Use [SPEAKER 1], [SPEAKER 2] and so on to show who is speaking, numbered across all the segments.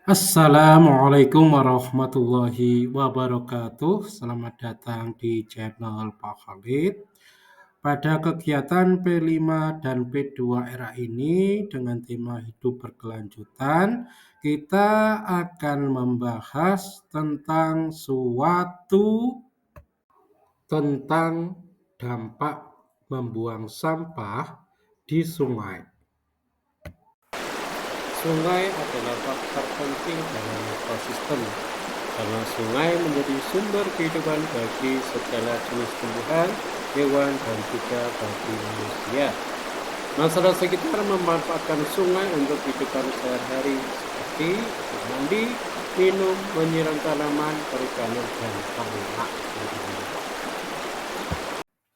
[SPEAKER 1] Assalamualaikum warahmatullahi wabarakatuh. Selamat datang di channel Pak Khalid. Pada kegiatan P5 dan P2 era ini dengan tema hidup berkelanjutan, kita akan membahas tentang dampak membuang sampah di sungai. Sungai adalah faktor penting dalam ekosistem karena sungai menjadi sumber kehidupan bagi segala jenis tumbuhan, hewan, dan juga bagi manusia. Masyarakat sekitar memanfaatkan sungai untuk kehidupan sehari-hari seperti mandi, minum, menyiram tanaman, perikanan, dan ternak.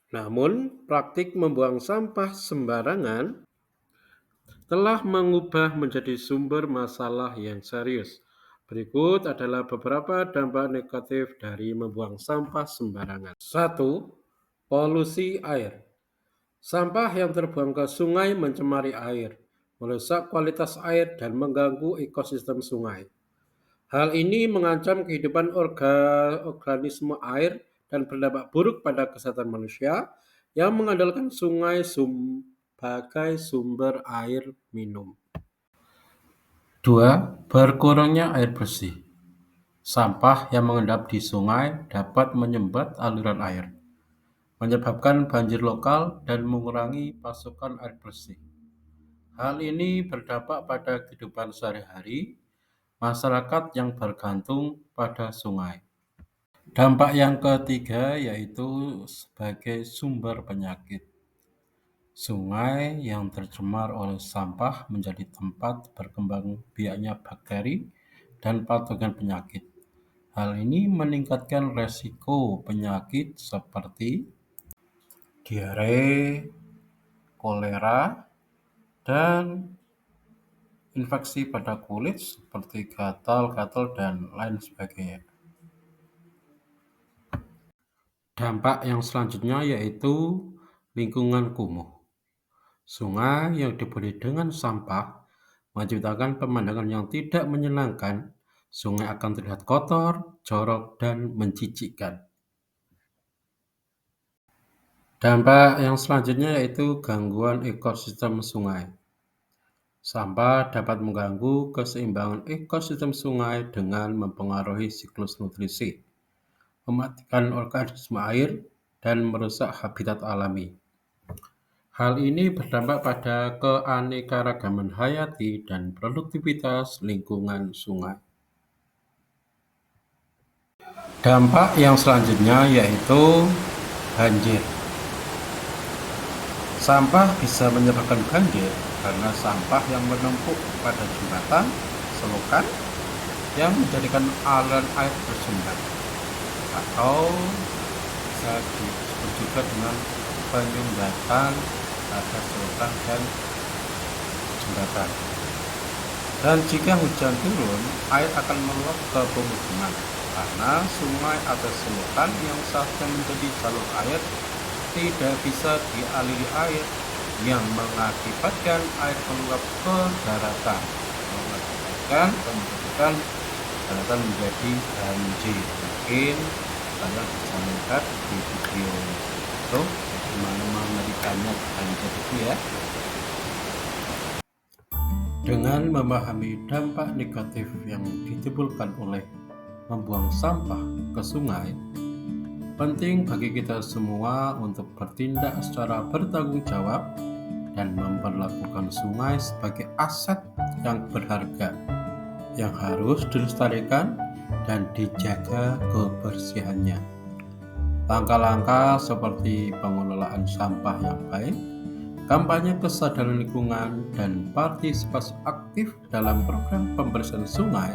[SPEAKER 1] Namun, praktik membuang sampah sembarangan telah mengubah menjadi sumber masalah yang serius. Berikut adalah beberapa dampak negatif dari membuang sampah sembarangan. 1. Polusi air. Sampah yang terbuang ke sungai mencemari air, merusak kualitas air, dan mengganggu ekosistem sungai. Hal ini mengancam kehidupan organisme air dan berdampak buruk pada kesehatan manusia yang mengandalkan sungai sebagai sumber air minum. 2. Berkurangnya air bersih. Sampah yang mengendap di sungai dapat menyumbat aliran air, menyebabkan banjir lokal dan mengurangi pasokan air bersih. Hal ini berdampak pada kehidupan sehari-hari masyarakat yang bergantung pada sungai. Dampak yang ketiga yaitu sebagai sumber penyakit. Sungai yang tercemar oleh sampah menjadi tempat berkembang biaknya bakteri dan patogen penyakit. Hal ini meningkatkan resiko penyakit seperti diare, kolera, dan infeksi pada kulit seperti gatal-gatal dan lain sebagainya. Dampak yang selanjutnya yaitu lingkungan kumuh. Sungai yang dipenuhi dengan sampah menciptakan pemandangan yang tidak menyenangkan. Sungai akan terlihat kotor, jorok, dan menjijikkan. Dampak yang selanjutnya yaitu gangguan ekosistem sungai. Sampah dapat mengganggu keseimbangan ekosistem sungai dengan mempengaruhi siklus nutrisi, mematikan organisme air, dan merusak habitat alami. Hal ini berdampak pada keanekaragaman hayati dan produktivitas lingkungan sungai. Dampak yang selanjutnya yaitu banjir. Sampah bisa menyebabkan banjir karena sampah yang menumpuk pada jembatan, selokan yang menjadikan aliran air bersumbat, atau bisa disebut juga dengan penyumbatan pada selokan dan jembatan. Dan jika hujan turun, air akan meluap ke pemukiman karena sungai atau selokan yang seharusnya menjadi jalur air tidak bisa dialiri air yang mengakibatkan air meluap ke daratan, mengakibatkan daratan menjadi banjir. Mungkin kalian bisa melihat di video itu bagaimana mengerikannya banjir itu ya. Dengan memahami dampak negatif yang ditimbulkan oleh membuang sampah ke sungai, penting bagi kita semua untuk bertindak secara bertanggung jawab dan memperlakukan sungai sebagai aset yang berharga yang harus dilestarikan dan dijaga kebersihannya. Langkah-langkah seperti pengelolaan sampah yang baik, kampanye kesadaran lingkungan, dan partisipasi aktif dalam program pembersihan sungai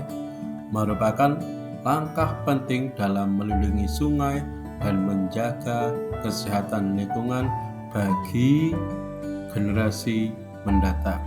[SPEAKER 1] merupakan langkah penting dalam melindungi sungai dan menjaga kesehatan lingkungan bagi generasi mendatang.